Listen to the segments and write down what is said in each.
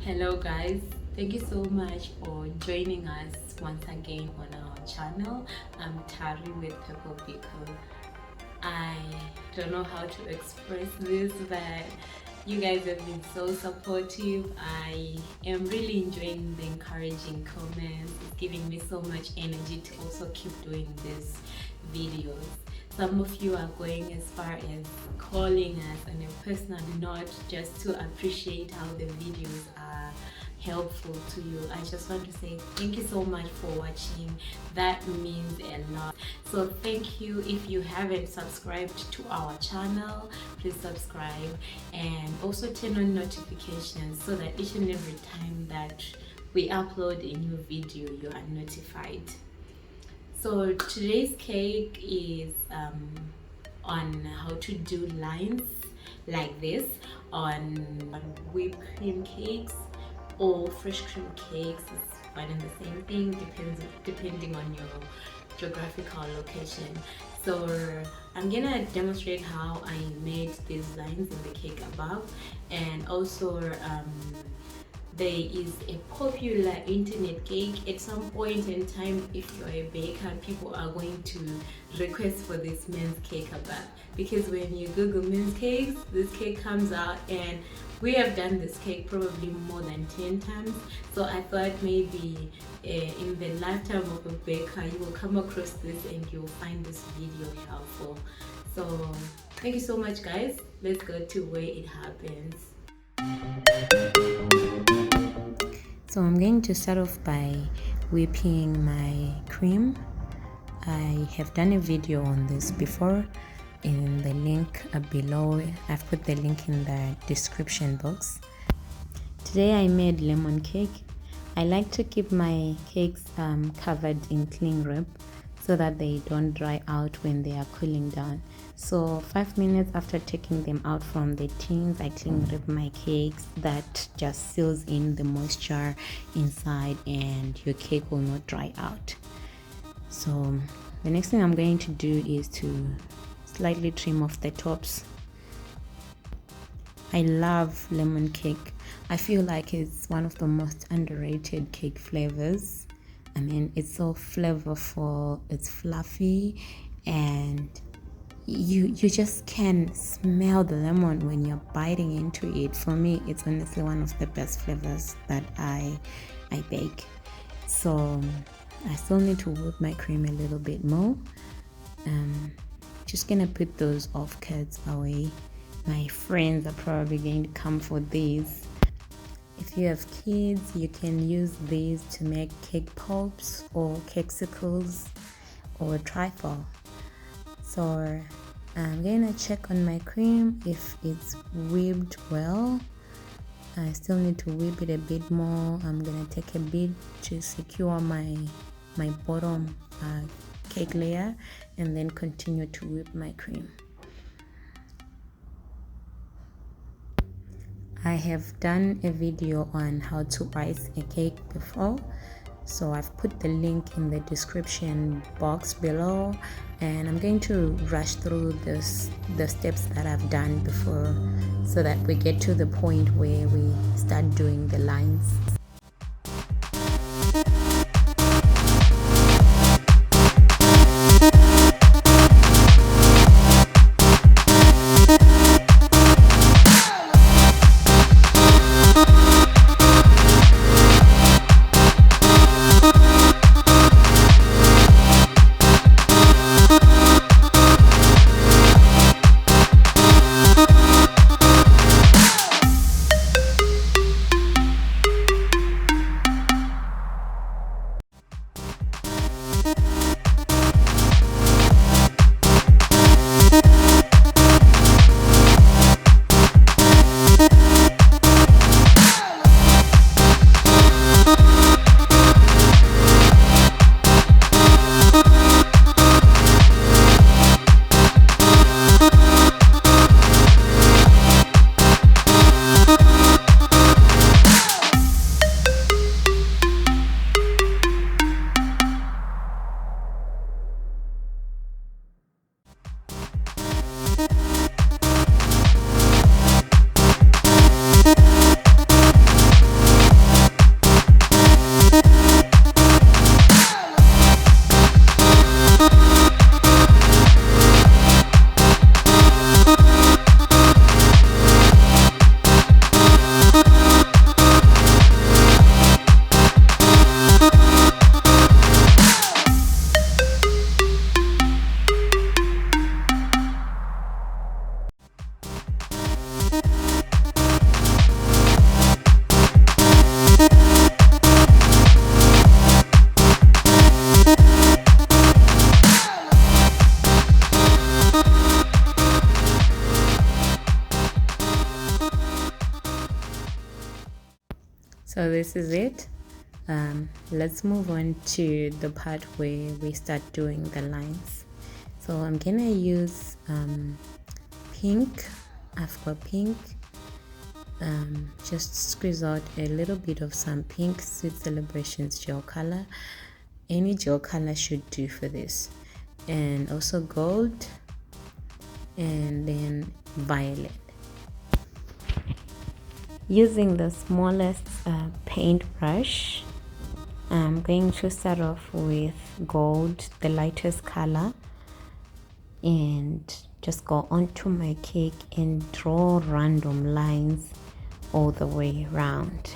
Hello guys, thank you so much for joining us once again on our channel. I'm Tarie with Purple Pickle. I don't know how to express this, but you guys have been so supportive. I am really enjoying the encouraging comments. It's giving me so much energy to also keep doing these videos. Some of you are going as far as calling us on a personal note just to appreciate how the videos are helpful to you. I just want to say thank you so much for watching. That means a lot. So thank you. If you haven't subscribed to our channel, please subscribe and also turn on notifications so that each and every time that we upload a new video, you are notified. So today's cake is on how to do lines like this on whipped cream cakes or fresh cream cakes. It's one and the same thing, depending on your geographical location. So I'm gonna demonstrate how I made these lines in the cake above, and also there is a popular internet cake. At some point in time, if you're a baker, people are going to request for this men's cake above, because when you Google men's cakes, this cake comes out, and we have done this cake probably more than 10 times. So I thought maybe in the lifetime of a baker, you will come across this and you'll find this video helpful. So thank you so much guys. Let's go to where it happens. So I'm going to start off by whipping my cream. I have done a video on this before in the link below. I've put the link in the description box. Today I made lemon cake. I like to keep my cakes covered in cling wrap so that they don't dry out when they are cooling down. So 5 minutes after taking them out from the tins, I cling wrap my cakes. That just seals in the moisture inside and your cake will not dry out. So the next thing I'm going to do is to slightly trim off the tops. I love lemon cake. I feel like it's one of the most underrated cake flavors. I mean, it's so flavorful, it's fluffy, and you just can smell the lemon when you're biting into it. For me, it's honestly one of the best flavors that I bake. So I still need to whip my cream a little bit more. Just gonna put those off cuts away. My friends are probably going to come for these. If you have kids, you can use these to make cake pops or cakesicles or trifle. So I'm gonna check on my cream if it's whipped well. I still need to whip it a bit more. I'm gonna take a bit to secure my bottom cake layer and then continue to whip my cream. I have done a video on how to ice a cake before, so I've put the link in the description box below, and I'm going to rush through the steps that I've done before so that we get to the point where we start doing the lines. So this is it. Let's move on to the part where we start doing the lines. So I'm gonna use pink. I've got pink. Just squeeze out a little bit of some pink Sweet Celebrations gel color. Any gel color should do for this. And also gold, and then violet. Using the smallest paintbrush, I'm going to start off with gold, the lightest color, and just go onto my cake and draw random lines all the way around.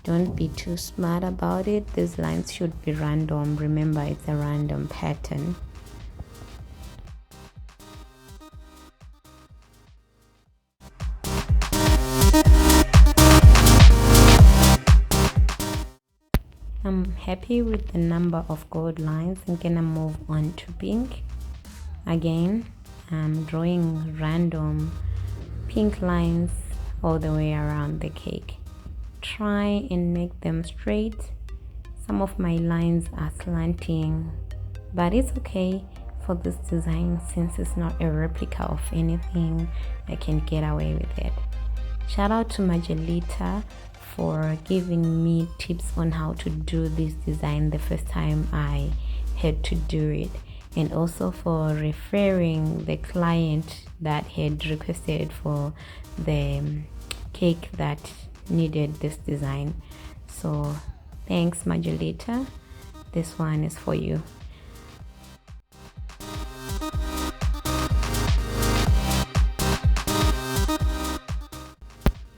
Don't be too smart about it. These lines should be random. Remember, it's a random pattern. I'm happy with the number of gold lines. I'm gonna move on to pink. Again, I'm drawing random pink lines all the way around the cake. Try and make them straight. Some of my lines are slanting, but it's okay for this design since it's not a replica of anything. I can get away with it. Shout out to Margelita for giving me tips on how to do this design the first time I had to do it, and also for referring the client that had requested for the cake that needed this design. So thanks, Margelita. This one is for you.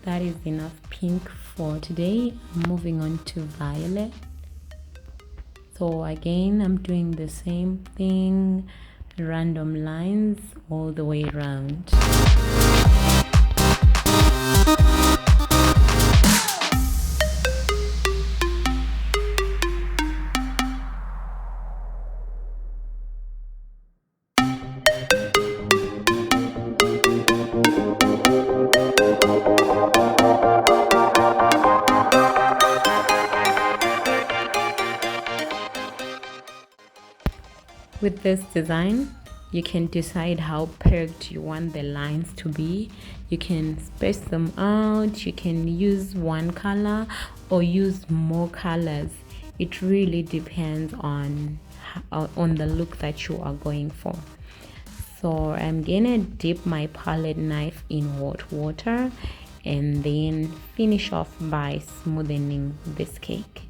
That is enough pink for today. I'm moving on to violet. So again, I'm doing the same thing, random lines all the way around. With this design, you can decide how pegged you want the lines to be. You can space them out, you can use one color or use more colors. It really depends on the look that you are going for. So I'm gonna dip my palette knife in hot water and then finish off by smoothing this cake.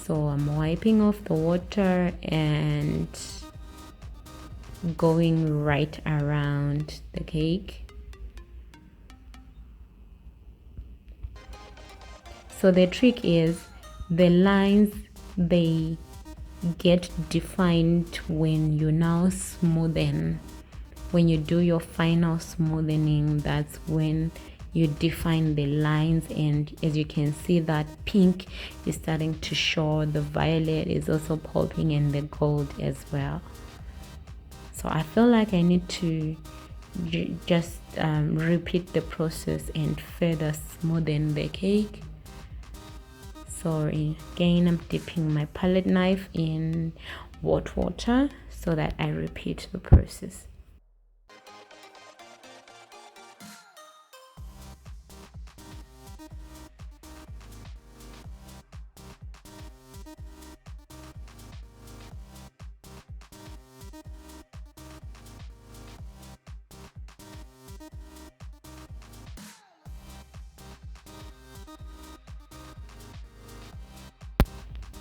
So I'm wiping off the water and going right around the cake. So the trick is the lines, they get defined when you now smoothen. When you do your final smoothing, that's when you define the lines, and as you can see that pink is starting to show, the violet is also popping, and the gold as well. So I feel like I need to just repeat the process and further smoothen the cake. So again, I'm dipping my palette knife in hot water so that I repeat the process.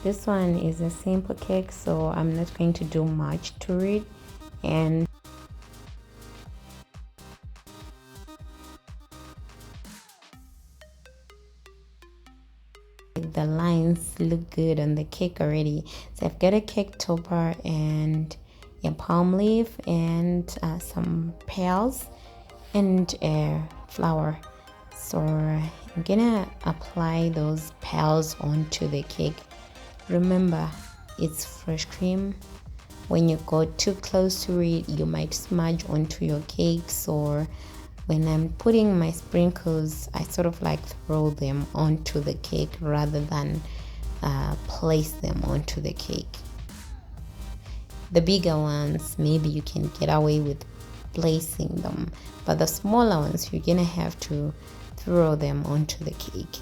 This one is a simple cake, so I'm not going to do much to it, and the lines look good on the cake already. So I've got a cake topper and a palm leaf and some pearls and a flower. So I'm gonna apply those pearls onto the cake. Remember, it's fresh cream. When you go too close to it, you might smudge onto your cakes or when I'm putting my sprinkles, I sort of like throw them onto the cake rather than place them onto the cake. The bigger ones, maybe you can get away with placing them, but the smaller ones, you're gonna have to throw them onto the cake.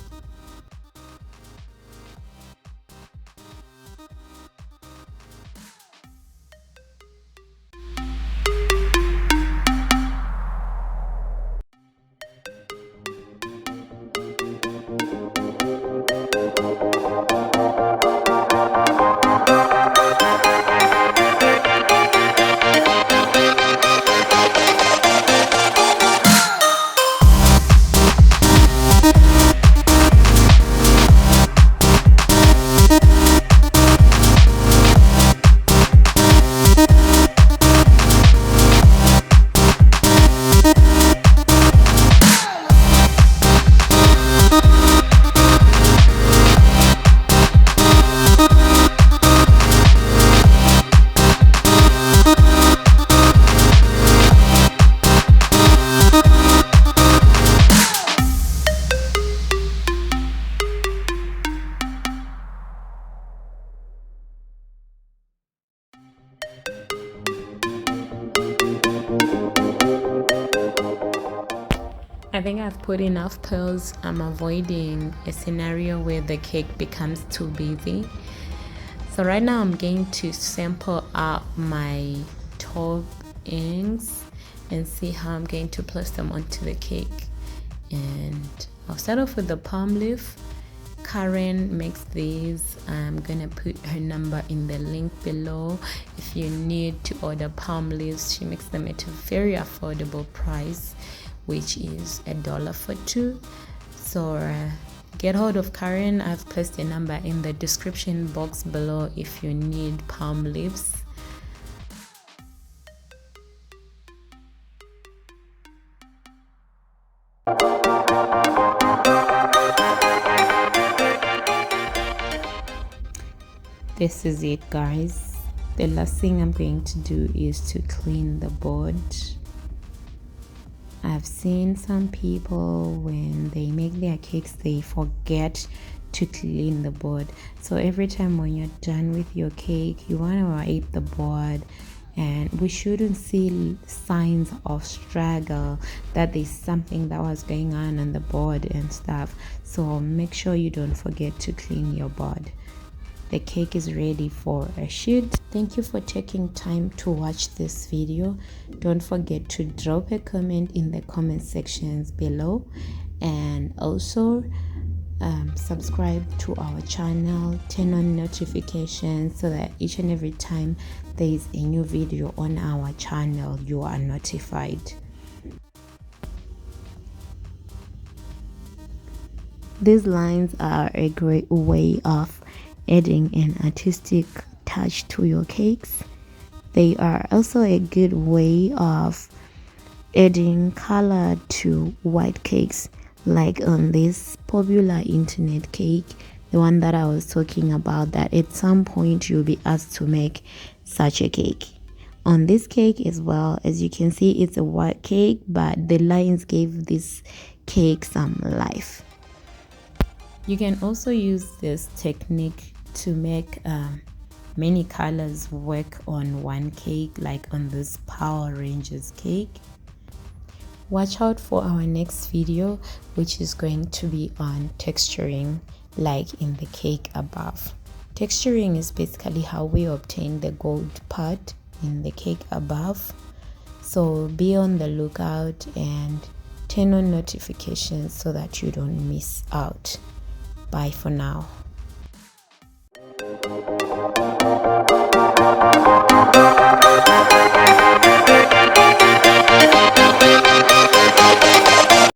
I think I've put enough pearls. I'm avoiding a scenario where the cake becomes too busy. So right now I'm going to sample out my toppings and see how I'm going to place them onto the cake. And I'll start off with the palm leaf. Karen makes these. I'm gonna put her number in the link below. If you need to order palm leaves, she makes them at a very affordable price, which is $1 for 2. So get hold of Karen. I've placed a number in the description box below if you need palm leaves. This is it, guys. The last thing I'm going to do is to clean the board. I've seen some people, when they make their cakes, they forget to clean the board. So every time when you're done with your cake, you want to wipe the board, and we shouldn't see signs of struggle, that there's something that was going on the board and stuff. So make sure you don't forget to clean your board. The cake is ready for a shoot. Thank you for taking time to watch this video. Don't forget to drop a comment in the comment sections below, and also subscribe to our channel, turn on notifications so that each and every time there is a new video on our channel, you are notified. These lines are a great way of adding an artistic touch to your cakes. They are also a good way of adding color to white cakes, like on this popular internet cake, the one that I was talking about, that at some point you'll be asked to make such a cake. On this cake as well, as you can see, it's a white cake, but the lines gave this cake some life. You can also use this technique to make many colors work on one cake, like on this Power Rangers cake. Watch out for our next video, which is going to be on texturing, like in the cake above. Texturing is basically how we obtain the gold part in the cake above. So be on the lookout and turn on notifications so that you don't miss out. Bye for now.